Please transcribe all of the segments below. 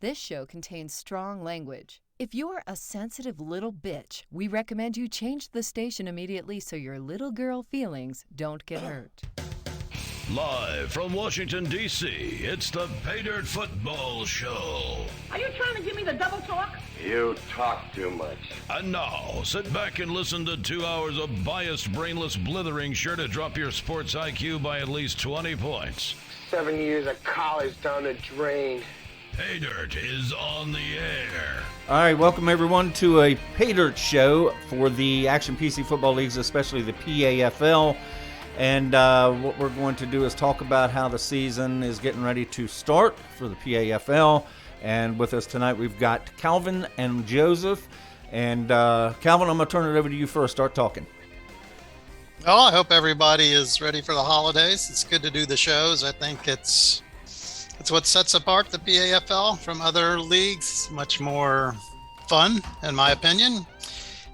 This show contains strong language. If you're a sensitive little bitch, we recommend you change the station immediately so your little girl feelings don't get hurt. Live from Washington, D.C., it's the Paydirt Football Show. Are you trying to give me the double talk? You talk too much. And now, sit back and listen to 2 hours of biased, brainless blithering sure to drop your sports IQ by at least 20 points. 7 years of college down the drain. Paydirt is on the air. All right, welcome everyone to a Paydirt show for the Action PC Football Leagues, especially the PAFL. And what we're going to do is talk about how the season is getting ready to start for the PAFL. And with us tonight, we've got Calvin and Joseph. And Calvin, I'm going to turn it over to you first. Start talking. Well, I hope everybody is ready for the holidays. It's good to do the shows. I think it's what sets apart the PAFL from other leagues. Much more fun, in my opinion.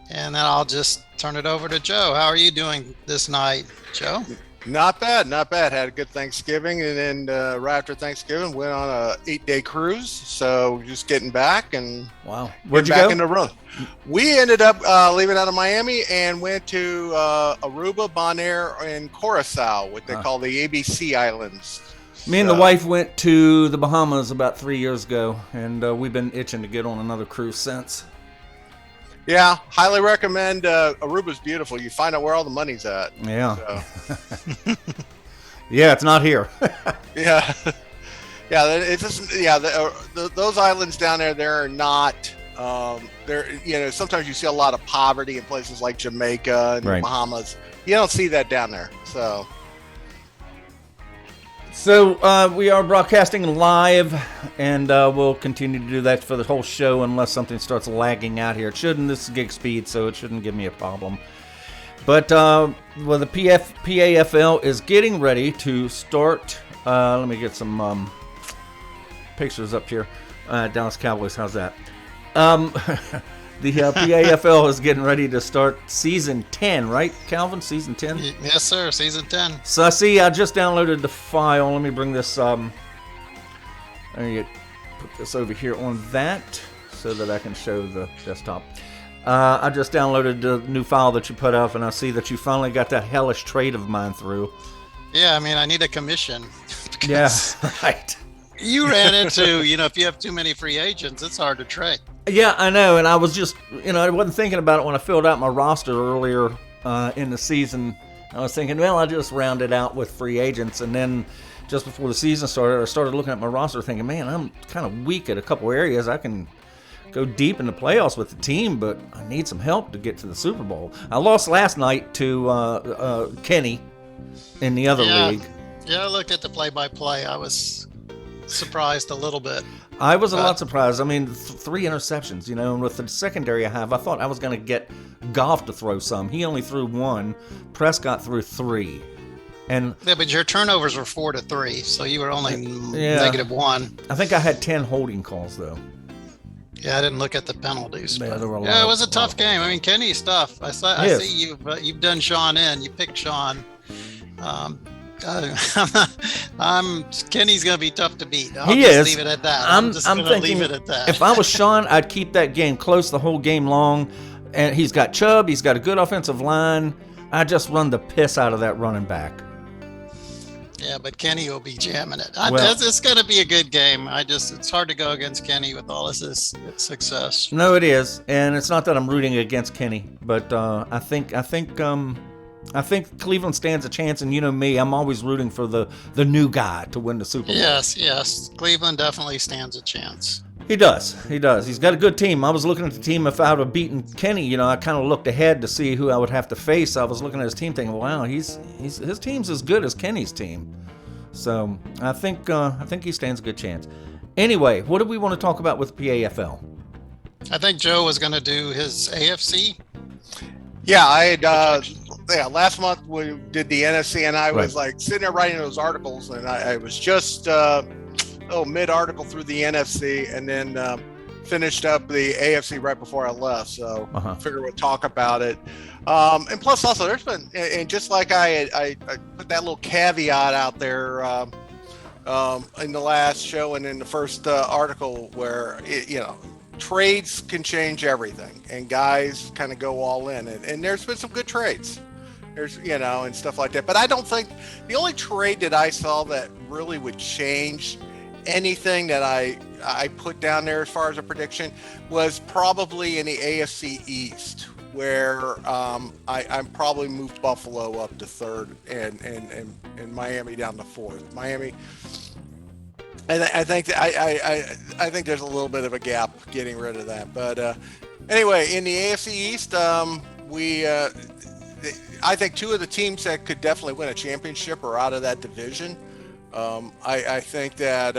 And then I'll just turn it over to Joe. How are you doing this night, Joe? Not bad. Had a good Thanksgiving, and then right after Thanksgiving, went on a 8-day cruise. So just getting back and Where'd you back go? in the room. We ended up leaving out of Miami and went to Aruba, Bonaire, and Curacao, what they call the ABC Islands. Me and the wife went to the Bahamas about 3 years ago, and we've been itching to get on another cruise since. Yeah, highly recommend. Aruba's beautiful. You find out where all the money's at. Yeah. So. Yeah, it's not here. Yeah. Yeah, it's just, those islands down there, they're not, sometimes you see a lot of poverty in places like Jamaica and Right. Bahamas. You don't see that down there, so. So we are broadcasting live, and we'll continue to do that for the whole show unless something starts lagging out here. It shouldn't. This is gig speed, so it shouldn't give me a problem. But the PAFL is getting ready to start. Let me get some pictures up here. Dallas Cowboys, how's that? The PAFL is getting ready to start season 10, right, Calvin? Season 10? Yes, sir. Season 10. So I just downloaded the file. Let me bring this. Let me put this over here on that so that I can show the desktop. I just downloaded the new file that you put up, and I see that you finally got that hellish trade of mine through. Yeah, I mean, I need a commission. Yeah, right. You ran into, if you have too many free agents, it's hard to trade. Yeah, I know, and I was just, I wasn't thinking about it when I filled out my roster earlier in the season. I was thinking, well, I'll just round it out with free agents, and then just before the season started, I started looking at my roster thinking, man, I'm kind of weak at a couple areas. I can go deep in the playoffs with the team, but I need some help to get to the Super Bowl. I lost last night to Kenny in the other league. Yeah, I looked at the play-by-play. I was surprised a little bit. I was a lot surprised. I mean, 3 interceptions, and with the secondary I have, I thought I was going to get Goff to throw some. He only threw 1. Prescott threw 3. And yeah, but your turnovers were 4-3, so you were only -1. I think I had 10 holding calls, though. Yeah, I didn't look at the penalties. Yeah, there were a it lot was a of tough game. I mean, Kenny's tough. I see you've done Sean in. You picked Sean. Kenny's gonna be tough to beat. I'll leave it at that. I'm gonna leave it at that. If I was Sean, I'd keep that game close the whole game long. And he's got Chubb. He's got a good offensive line. I just run the piss out of that running back. Yeah, but Kenny will be jamming it. It's gonna be a good game. It's hard to go against Kenny with all his success. No, it is, and it's not that I'm rooting against Kenny, but I think Cleveland stands a chance, and you know me, I'm always rooting for the new guy to win the Super Bowl. Yes. Cleveland definitely stands a chance. He does. He's got a good team. I was looking at the team. If I would have beaten Kenny, I kind of looked ahead to see who I would have to face. I was looking at his team thinking, wow, his team's as good as Kenny's team. So I think he stands a good chance. Anyway, what do we want to talk about with PAFL? I think Joe was going to do his AFC. Yeah, I had last month we did the NFC, and I was like sitting there writing those articles, and I was just mid-article through the NFC, and then finished up the AFC right before I left. So figured we'd talk about it. And plus, also, there's been, and just like I put that little caveat out there in the last show and in the first article where trades can change everything, and guys kind of go all in, and there's been some good trades. There's and stuff like that. But I don't think the only trade that I saw that really would change anything that I put down there as far as a prediction was probably in the AFC East, where I probably moved Buffalo up to third and Miami down to fourth. Miami, and I think there's a little bit of a gap getting rid of that. But anyway, in the AFC East, I think two of the teams that could definitely win a championship are out of that division. I think that,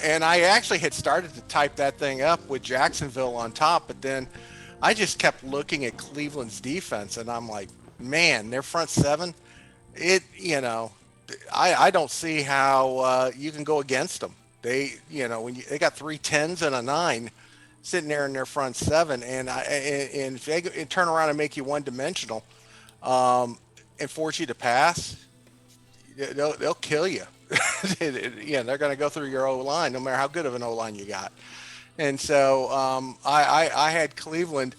and I actually had started to type that thing up with Jacksonville on top, but then I just kept looking at Cleveland's defense, and I'm like, man, their front seven, I don't see how you can go against them. They, they got 3 10s and a 9 sitting there in their front seven, and if they turn around and make you one-dimensional and force you to pass, they'll kill you. They're going to go through your O-line, no matter how good of an O-line you got. And so I had Cleveland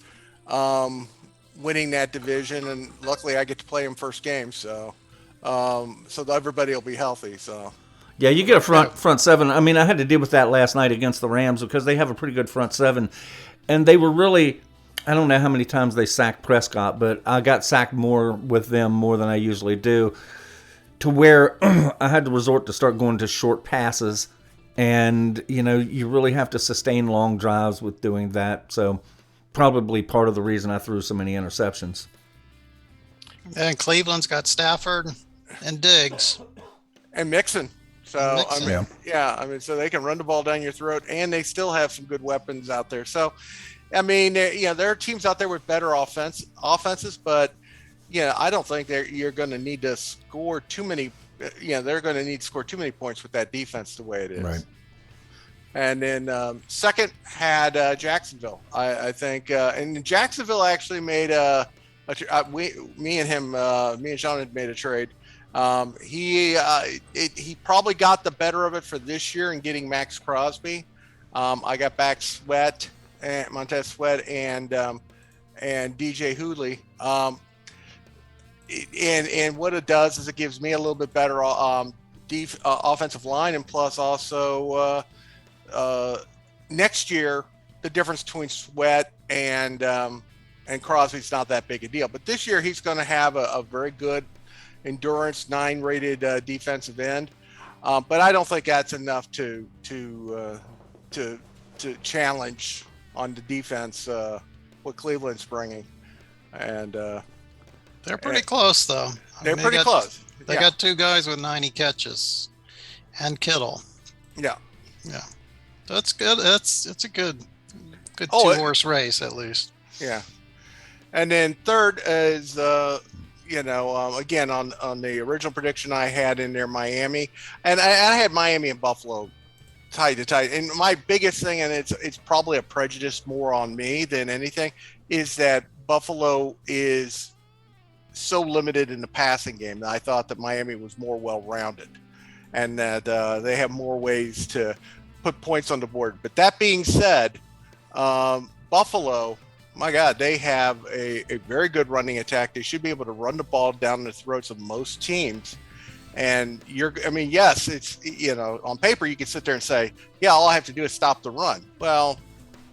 winning that division, and luckily I get to play them first game, so everybody will be healthy. So. Yeah, you get a front seven. I mean, I had to deal with that last night against the Rams because they have a pretty good front seven. And they were really, I don't know how many times they sacked Prescott, but I got sacked more with them more than I usually do, to where I had to resort to start going to short passes. And, you really have to sustain long drives with doing that. So probably part of the reason I threw so many interceptions. And Cleveland's got Stafford and Diggs. And Mixon. So, so they can run the ball down your throat, and they still have some good weapons out there. So, I mean, there are teams out there with better offenses, but, I don't think you're going to need to score too many. They're going to need to score too many points with that defense the way it is. Right. And then second had Jacksonville. I think, and Jacksonville actually made me and Sean had made a trade. He probably got the better of it for this year in getting Max Crosby. I got back Montez Sweat and DJ Hoodley. And what it does is it gives me a little bit better offensive line, and plus also next year the difference between Sweat and Crosby's not that big a deal. But this year he's going to have a very good endurance 9 rated defensive end, but I don't think that's enough to challenge on the defense what Cleveland's bringing, and they're pretty close though. They're pretty close. They got 2 guys with 90 catches, and Kittle. Yeah. That's good. It's a good 2-horse race at least. Yeah, and then third is. Again, on the original prediction I had in there, Miami, and I had Miami and Buffalo tight to tight. And my biggest thing, and it's probably a prejudice more on me than anything, is that Buffalo is so limited in the passing game that I thought that Miami was more well-rounded, and that they have more ways to put points on the board. But that being said, Buffalo, my God, they have a very good running attack. They should be able to run the ball down the throats of most teams. And yes, it's, on paper you can sit there and say, yeah, all I have to do is stop the run. Well,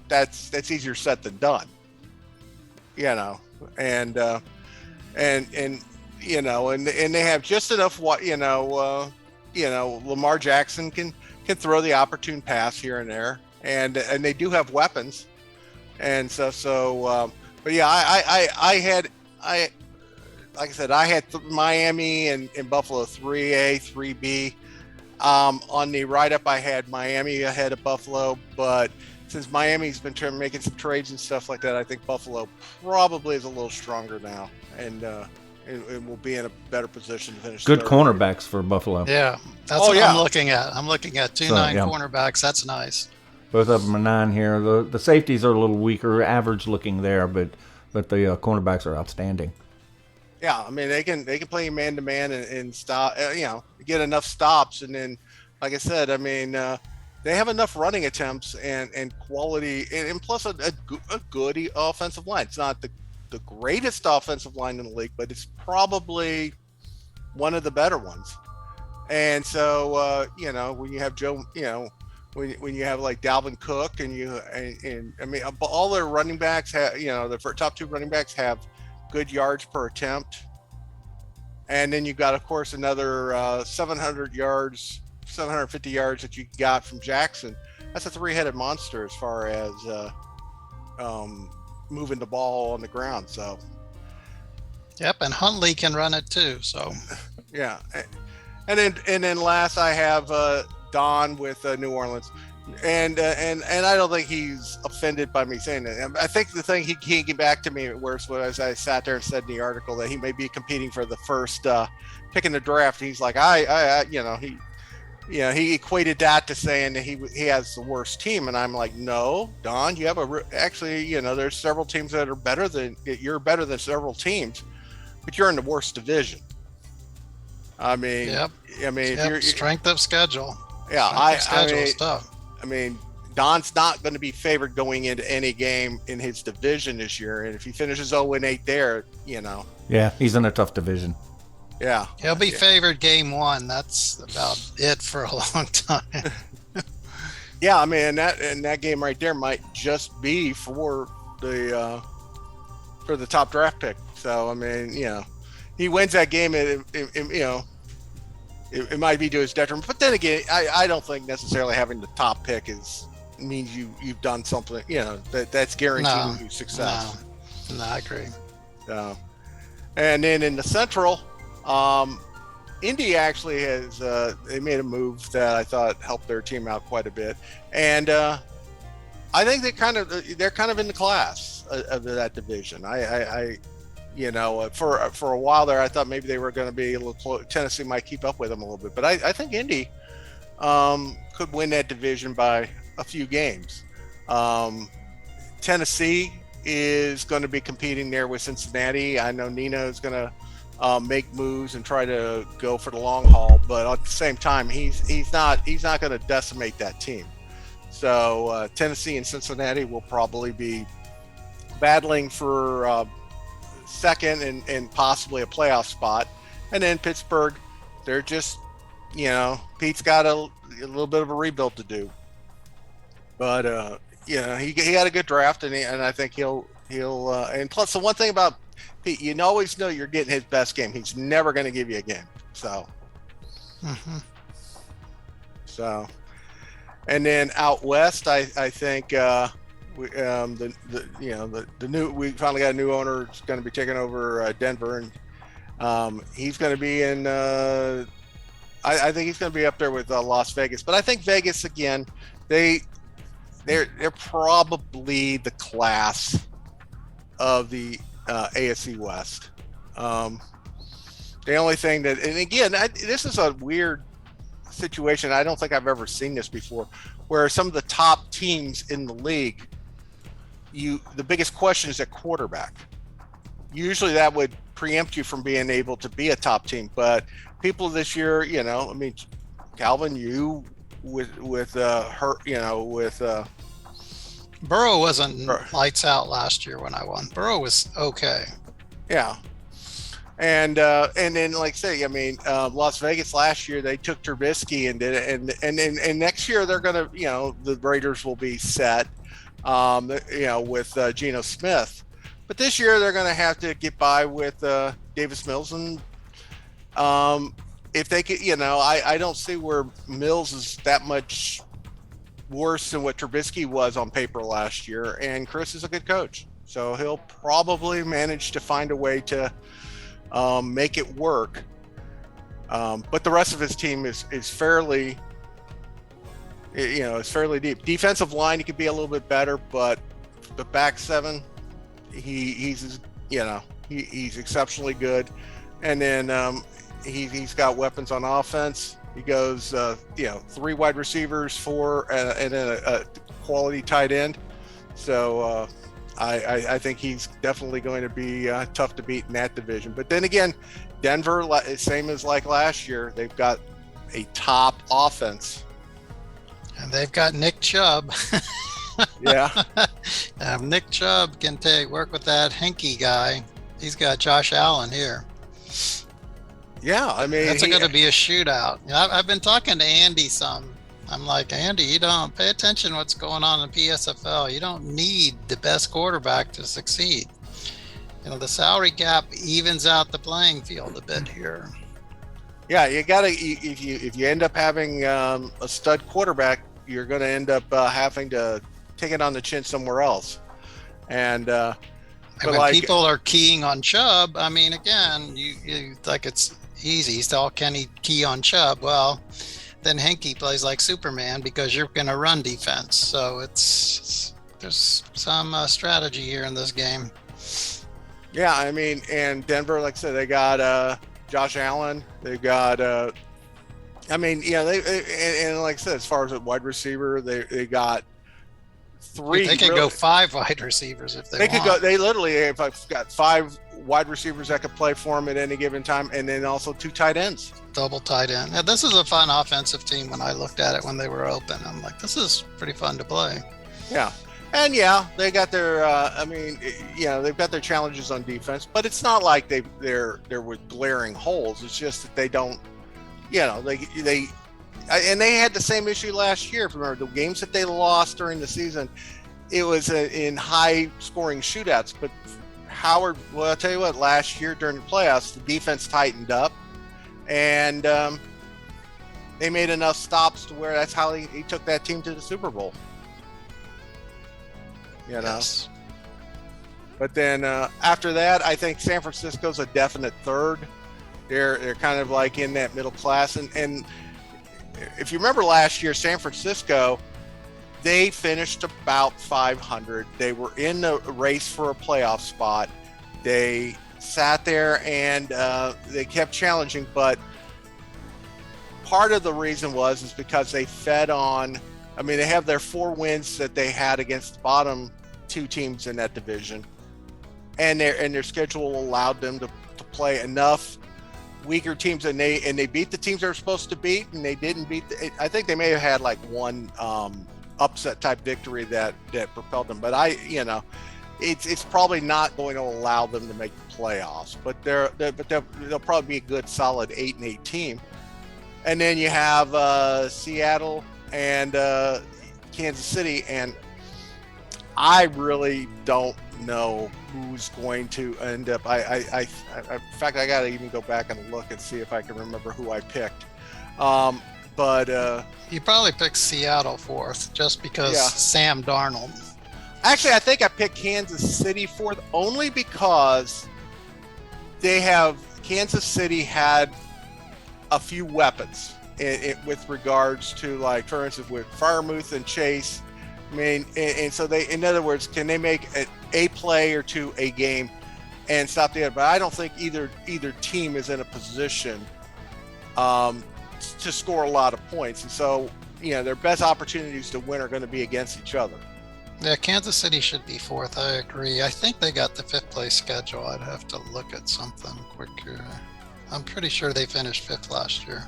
that's easier said than done. And they have just enough Lamar Jackson can throw the opportune pass here and there, and they do have weapons. And but yeah, I had Miami and Buffalo 3A, 3B. On the write-up, I had Miami ahead of Buffalo, but since Miami's been making some trades and stuff like that, I think Buffalo probably is a little stronger now, and will be in a better position to finish. Good third. Cornerbacks for Buffalo. Yeah, that's what I'm looking at. I'm looking at 2-9 cornerbacks. That's nice. Both of them are 9 here. The safeties are a little weaker, average looking there, but the cornerbacks are outstanding. Yeah, I mean they can play man to man and stop, get enough stops, and then, like I said, I mean they have enough running attempts and quality, and plus a good offensive line. It's not the greatest offensive line in the league, but it's probably one of the better ones. And so when you have Joe, when you have like Dalvin Cook and I mean all their running backs have, the top two running backs have good yards per attempt. And then you got, of course, another 750 yards that you got from Jackson. That's a three-headed monster as far as moving the ball on the ground. So, Yep, and Huntley can run it too. So, yeah, and then last I have Don with New Orleans, and I don't think he's offended by me saying that. I think the thing he came back to me worse was I sat there and said in the article that he may be competing for the first pick in the draft. He's like, he equated that to saying that he has the worst team, and I'm like, no, Don, you have actually, there's several teams that are better than you're better than several teams, but you're in the worst division. I mean, if you're strength of schedule. Yeah, schedule stuff. I mean, Don's not going to be favored going into any game in his division this year, and if he finishes 0-8 there, Yeah, he's in a tough division. Yeah, He'll be favored game one. That's about it for a long time. Yeah, I mean, that game right there might just be for the top draft pick. So I mean, he wins that game, it might be to his detriment. But then again, I don't think necessarily having the top pick means you've done something. That's guaranteeing you success. No, I agree. And then in the Central, Indy actually has they made a move that I thought helped their team out quite a bit, and I think they're kind of in the class of that division. For a while there, I thought maybe they were going to be a little close. Tennessee might keep up with them a little bit, but I think Indy could win that division by a few games. Tennessee is going to be competing there with Cincinnati. I know Nino is going to make moves and try to go for the long haul, but at the same time, he's not going to decimate that team. So Tennessee and Cincinnati will probably be battling for second and possibly a playoff spot. And then Pittsburgh, they're just, Pete's got a little bit of a rebuild to do. But he had a good draft, and I think he'll and plus the one thing about Pete, you always know you're getting his best game. He's never going to give you a game. So, and then out west, I think we finally got a new owner who's going to be taking over Denver, and he's going to be in. I think he's going to be up there with Las Vegas, but I think Vegas again, they're probably the class of the AFC West. The only thing that, and again, this is a weird situation. I don't think I've ever seen this before, where some of the top teams in the league, the biggest question is at quarterback. Usually that would preempt you from being able to be a top team, but people this year, Calvin, you with Burrow wasn't lights out last year when I won. Burrow was okay. Yeah. And then, like say, Las Vegas last year, they took Trubisky and did it. And next year they're going to, the Raiders will be set, with Geno Smith. But this year they're going to have to get by with Davis Mills. And if they could, I don't see where Mills is that much worse than what Trubisky was on paper last year. And Chris is a good coach, so he'll probably manage to find a way to make it work. But the rest of his team is fairly, it's fairly deep. Defensive line, he could be a little bit better, but the back seven, he's exceptionally good. And then he's got weapons on offense. He goes, 3 wide receivers, 4, and then a quality tight end. So I think he's definitely going to be tough to beat in that division. But then again, Denver, same as like last year, they've got a top offense. And they've got Nick Chubb. Yeah. Nick Chubb can work with that Henke guy. He's got Josh Allen here. Yeah, I mean, that's going to be a shootout. I've been talking to Andy some. I'm like, Andy, you don't pay attention to what's going on in PSFL. You don't need the best quarterback to succeed. The salary cap evens out the playing field a bit here. Yeah, you gotta. If you end up having a stud quarterback, you're going to end up having to take it on the chin somewhere else. And when people are keying on Chubb, I mean, again, you like it's easy. Still, can he key on Chubb? Well, then Henke plays like Superman because you're going to run defense. So there's some strategy here in this game. Yeah, I mean, and Denver, like I said, they got Josh Allen. They got, I mean, yeah, and like I said, as far as a wide receiver, they got 3. They could go 5 wide receivers if they want. Could go. They literally have got 5 wide receivers that could play for them at any given time, and then also 2 tight ends. Double tight end. Yeah, this is a fun offensive team. When I looked at it when they were open, I'm like, this is pretty fun to play. Yeah. And yeah, they got their. I mean, they've got their challenges on defense, but it's not like they're with glaring holes. It's just that they don't. They had the same issue last year. If you remember the games that they lost during the season, it was in high-scoring shootouts. But Howard, well, I'll tell you what, last year during the playoffs, the defense tightened up, and they made enough stops to where that's how he took that team to the Super Bowl. Yes. But then after that, I think San Francisco's a definite third. They're kind of like in that middle class. And if you remember last year, San Francisco, they finished about 500. They were in the race for a playoff spot. They sat there and they kept challenging, but part of the reason is because they fed on. I mean, they have their 4 wins that they had against the bottom 2 teams in that division, and their schedule allowed them to play enough weaker teams, and they beat the teams they were supposed to beat, and they didn't beat. I think they may have had like one upset type victory that propelled them, but it's probably not going to allow them to make the playoffs. But they'll probably be a good solid 8-8 team, and then you have Seattle and Kansas City, and I really don't know who's going to end up. In fact, I got to even go back and look and see if I can remember who I picked. But you probably picked Seattle 4th just because Sam Darnold. Actually, I think I picked Kansas City 4th only because Kansas City had a few weapons with regards to, like, for instance, with Freiermuth and Chase. I mean, and so in other words, can they make a play or 2 a game and stop the other? But I don't think either team is in a position to score a lot of points. And so, their best opportunities to win are going to be against each other. Yeah, Kansas City should be 4th. I agree. I think they got the 5th place schedule. I'd have to look at something quick here. I'm pretty sure they finished 5th last year.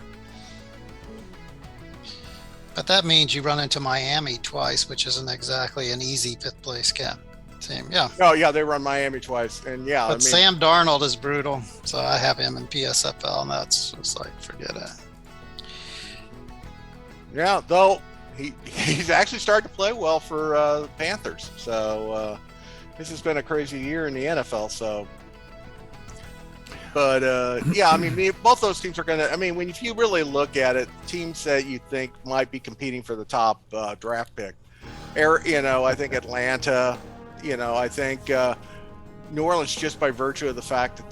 But that means you run into Miami twice, which isn't exactly an easy 5th place team. Yeah. Oh, yeah, they run Miami twice. And yeah. But Sam Darnold is brutal. So I have him in PSFL, and that's just like, forget it. Yeah, though he's actually started to play well for the Panthers. So this has been a crazy year in the NFL. So. But yeah, I mean, both those teams are going to. I mean, if you really look at it, teams that you think might be competing for the top draft pick, I think Atlanta, I think New Orleans, just by virtue of the fact that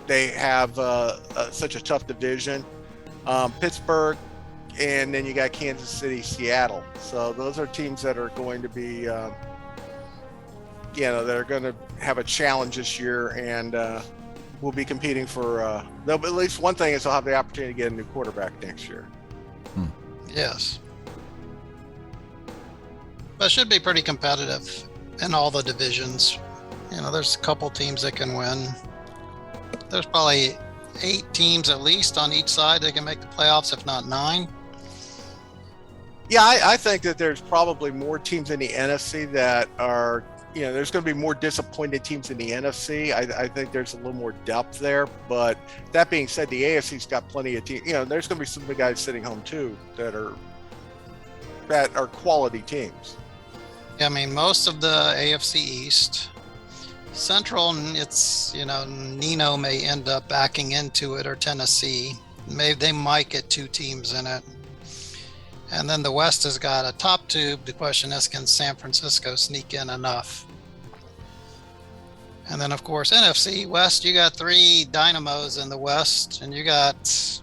they have such a tough division, Pittsburgh, and then you got Kansas City, Seattle. So those are teams that are going to be. That are going to have a challenge this year, and will be competing for. At least one thing is they'll have the opportunity to get a new quarterback next year. Yes, but it should be pretty competitive. in all the divisions. There's a couple teams that can win. There's probably 8 teams at least on each side that can make the playoffs, if not 9. Yeah, I think that there's probably more teams in the NFC that are, there's going to be more disappointed teams in the NFC. I think there's a little more depth there. But that being said, the AFC's got plenty of teams. There's going to be some big guys sitting home too that are quality teams. I mean, most of the AFC East, Central, it's, Nino may end up backing into it, or Tennessee. Maybe they might get 2 teams in it. And then the West has got a top tube. The question is, can San Francisco sneak in enough? And then, of course, NFC West, you got 3 dynamos in the West, and you got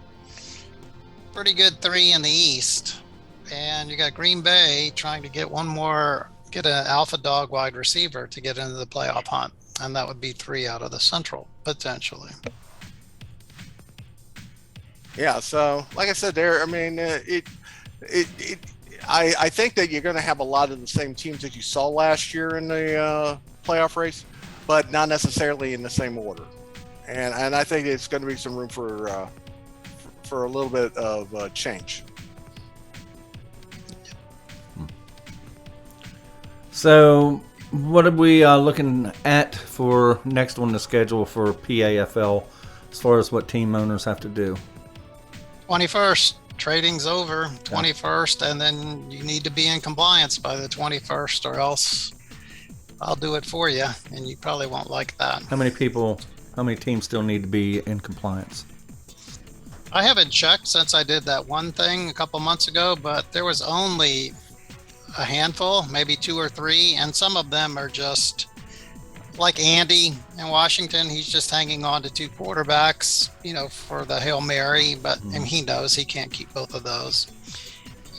pretty good 3 in the East. And you got Green Bay trying to get an alpha dog wide receiver to get into the playoff hunt. And that would be 3 out of the Central, potentially. Yeah, so like I said, I think that you're going to have a lot of the same teams that you saw last year in the playoff race, but not necessarily in the same order. And I think it's going to be some room for a little bit of change. So, what are we looking at for next on the schedule for PAFL as far as what team owners have to do? 21st, trading's over, 21st, and then you need to be in compliance by the 21st, or else I'll do it for you, and you probably won't like that. How many teams still need to be in compliance? I haven't checked since I did that one thing a couple months ago, but there was only a handful, maybe 2 or 3, and some of them are just like Andy in Washington. He's just hanging on to 2 quarterbacks, for the Hail Mary, and he knows he can't keep both of those.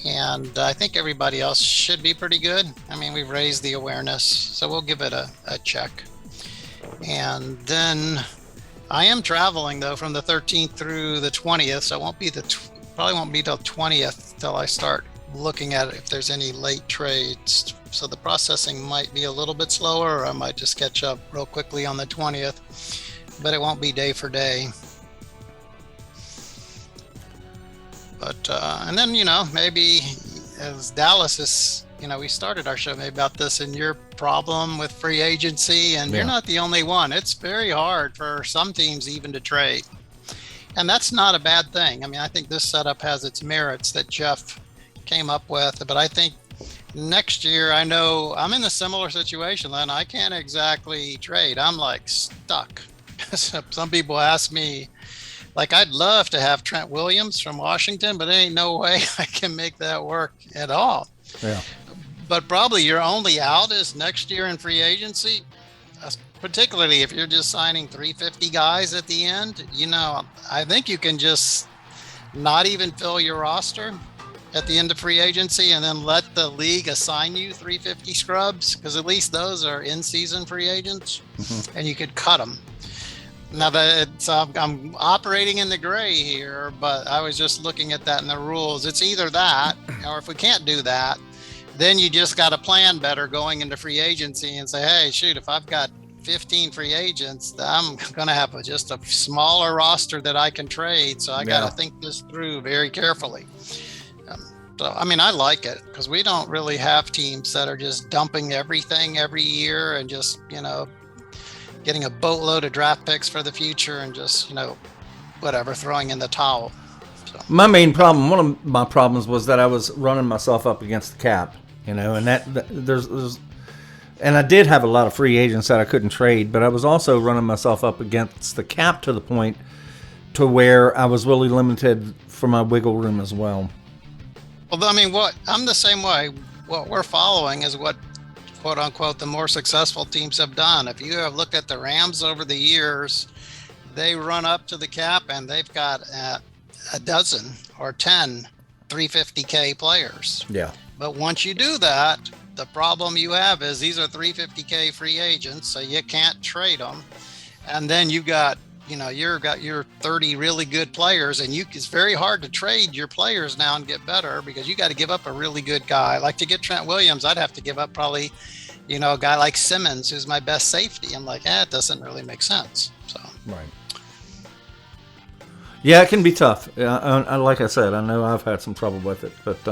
And I think everybody else should be pretty good. I mean, we've raised the awareness, so we'll give it a check. And then I am traveling though from the 13th through the 20th, so it won't be probably won't be till 20th till I start looking at it if there's any late trades. So the processing might be a little bit slower, or I might just catch up real quickly on the 20th, but it won't be day for day. But and then maybe as Dallas is, we started our show maybe about this and your problem with free agency, and you're not the only one. It's very hard for some teams even to trade, and that's not a bad thing. I mean, I think this setup has its merits that Jeff came up with, but I think next year, I know I'm in a similar situation, Len. I can't exactly trade. I'm like stuck. Some people ask me, like, I'd love to have Trent Williams from Washington, but there ain't no way I can make that work at all. Yeah. But probably your only out is next year in free agency, particularly if you're just signing 350 guys at the end. I think you can just not even fill your roster at the end of free agency and then let the league assign you 350 scrubs, because at least those are in-season free agents, and you could cut them. Now that I'm operating in the gray here, but I was just looking at that in the rules. It's either that, or if we can't do that, then you just got to plan better going into free agency and say, hey, shoot, if I've got 15 free agents, I'm going to have just a smaller roster that I can trade. So I got to think this through very carefully. So, I mean, I like it because we don't really have teams that are just dumping everything every year and just, getting a boatload of draft picks for the future and just, throwing in the towel. So. My main problem, one of my problems was that I was running myself up against the cap, and that there's and I did have a lot of free agents that I couldn't trade, but I was also running myself up against the cap to the point to where I was really limited for my wiggle room as well. Well, I mean, I'm the same way. What we're following is what, quote unquote, the more successful teams have done. If you have looked at the Rams over the years, they run up to the cap and they've got a dozen or 10 350K players. Yeah. But once you do that, the problem you have is these are 350K free agents, so you can't trade them. And then you've got, you've got your 30 really good players, and it's very hard to trade your players now and get better because you got to give up a really good guy. Like to get Trent Williams, I'd have to give up probably a guy like Simmons, who's my best safety. I'm like, it doesn't really make sense. So Right. Yeah, it can be tough. Like I said, I know I've had some trouble with it, but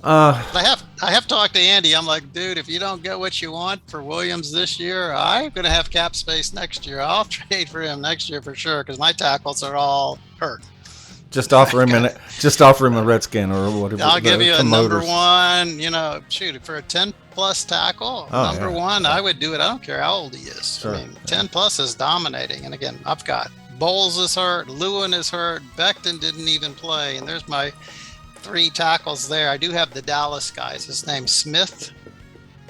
I have talked to Andy. I'm like, dude, if you don't get what you want for Williams this year, I'm gonna have cap space next year. I'll trade for him next year for sure because my tackles are all hurt. just offer him a Redskin or whatever. I'll give you a number promoters. one. Shoot, for a 10-plus tackle, number one, Yeah. I would do it. I don't care how old he is. Sure. I mean, 10-plus is dominating. And again, I've got Bowles is hurt, Lewin is hurt, Becton didn't even play, and there's my 3 tackles there. I do have the Dallas guys. His name's Smith.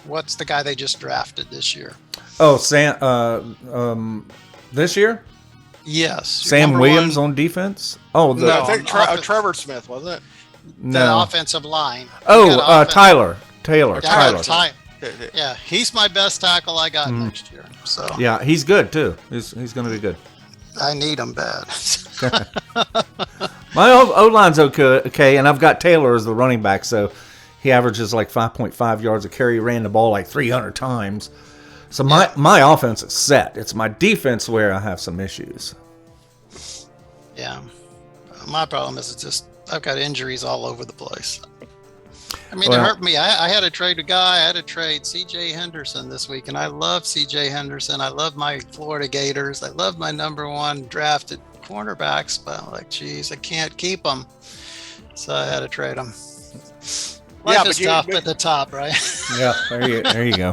What's the guy they just drafted this year? Oh, this year? Yes. Sam number Williams one, on defense? Oh, No. I think offense. Trevor Smith, wasn't it? the no. offensive line. Oh, You got offense- Taylor. Tyler. Tyler. Yeah, he's my best tackle I got next year. So Yeah, he's good too. He's going to be good. I need him bad. My O-line's okay, and I've got Taylor as the running back, so he averages like 5.5 yards a carry. He ran the ball like 300 times. So my offense is set. It's my defense where I have some issues. Yeah. My problem is I've got injuries all over the place. I mean, it hurt me. I had to trade a guy. I had to trade C.J. Henderson this week, and I love C.J. Henderson. I love my Florida Gators. I love my number one drafted cornerbacks, but I'm like, geez, I can't keep them. So I had to trade them. Life is tough at the top, right? Yeah, there you go.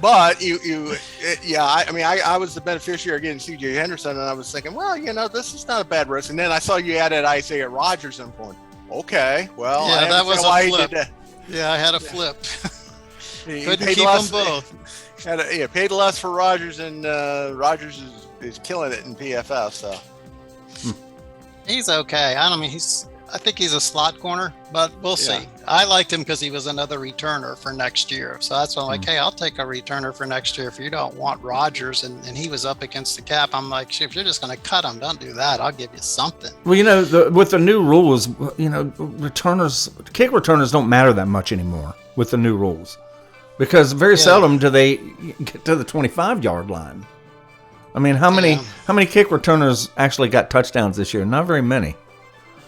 But I was the beneficiary of getting C.J. Henderson, and I was thinking, well, this is not a bad risk. And then I saw you added Isaiah Rodgers and I'm going, okay, well, Yeah, that was why a he flip. did that. Yeah, I had a flip. He Couldn't paid keep less- them both. Paid less for Rodgers, and Rodgers is killing it in PFF. So He's okay. I think he's a slot corner, but we'll see. Yeah. I liked him because he was another returner for next year. So that's why I'm like, hey, I'll take a returner for next year. If you don't want Rodgers and he was up against the cap, I'm like, shit, if you're just going to cut him, don't do that. I'll give you something. Well, with the new rules, kick returners don't matter that much anymore with the new rules, because very seldom do they get to the 25-yard line. I mean, how many kick returners actually got touchdowns this year? Not very many.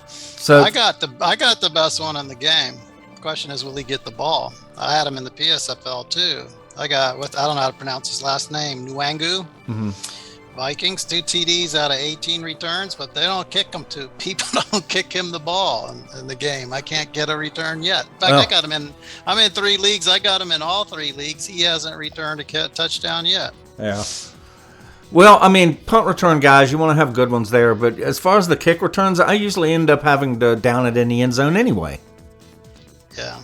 So I got the best one in the game. The question is, will he get the ball? I had him in the PSFL too. I don't know how to pronounce his last name, Nwangu. Mhm. Vikings, 2 TDs out of 18 returns, but they don't kick him to. People don't kick him the ball in the game. I can't get a return yet. In fact, I got him in. I'm in 3 leagues. I got him in all 3 leagues. He hasn't returned a touchdown yet. Yeah. Well, I mean, punt return guys, you want to have good ones there, but as far as the kick returns, I usually end up having to down it in the end zone anyway. Yeah.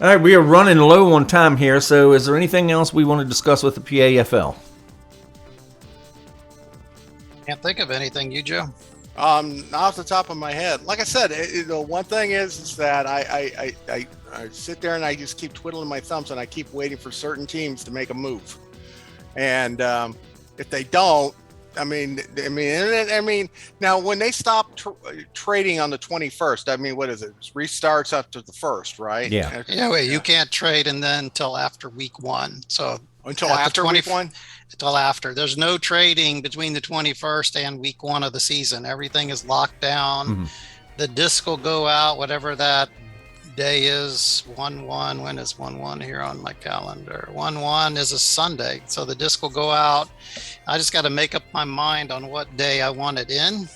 All right, we are running low on time here, so is there anything else we want to discuss with the PAFL? Can't think of anything, you, Joe? not off the top of my head. Like I said, the one thing is that I sit there and I just keep twiddling my thumbs and I keep waiting for certain teams to make a move. And if they don't, I mean, now when they stop trading on the 21st, I mean, what is it? It restarts after the 1st, right? Yeah. Yeah, wait, you can't trade and then until after week 1. So Until at the after week 1? Until after. There's no trading between the 21st and week 1 of the season. Everything is locked down. Mm-hmm. The disc will go out, whatever that day is. 1/1. When is 1/1 here on my calendar? 1/1 is a Sunday. So the disc will go out. I just got to make up my mind on what day I want it in.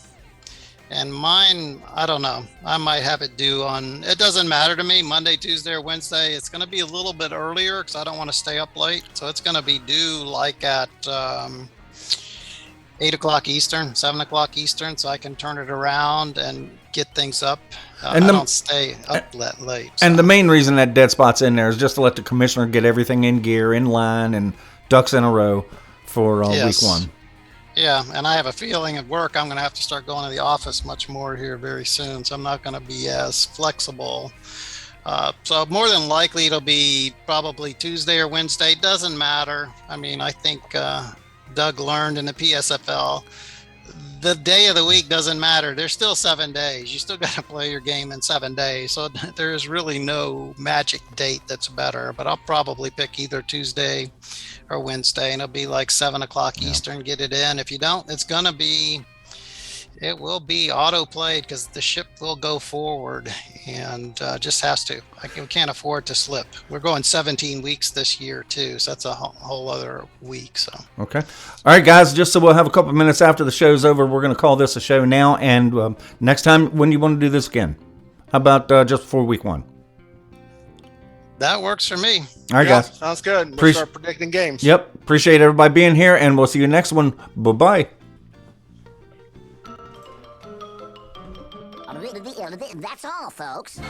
And mine, I don't know. I might have it due on, it doesn't matter to me, Monday, Tuesday, or Wednesday. It's going to be a little bit earlier because I don't want to stay up late. So it's going to be due like at 8 o'clock Eastern, 7 o'clock Eastern, so I can turn it around and get things up. I don't stay up that late. So. And the main reason that dead spot's in there is just to let the commissioner get everything in gear, in line, and ducks in a row for week 1. Yeah, and I have a feeling at work I'm going to have to start going to the office much more here very soon, so I'm not going to be as flexible. So more than likely it'll be probably Tuesday or Wednesday. Doesn't matter. I mean, I think Doug learned in the PSFL the day of the week doesn't matter. There's still 7 days. You still got to play your game in 7 days. So there's really no magic date that's better. But I'll probably pick either Tuesday or Wednesday, and it'll be like 7 o'clock Eastern. Get it in. If you don't, it will be auto played because the ship will go forward and just has to. We can't afford to slip. We're going 17 weeks this year too, so that's a whole other week. So okay, all right, guys. Just so we'll have a couple of minutes after the show's over, we're going to call this a show now. And next time, when you want to do this again, how about just before week 1? that works for me. All right, guys. Sounds good. We'll start predicting games. Yep. Appreciate everybody being here, and we'll see you next one. Bye-bye. That's all, folks.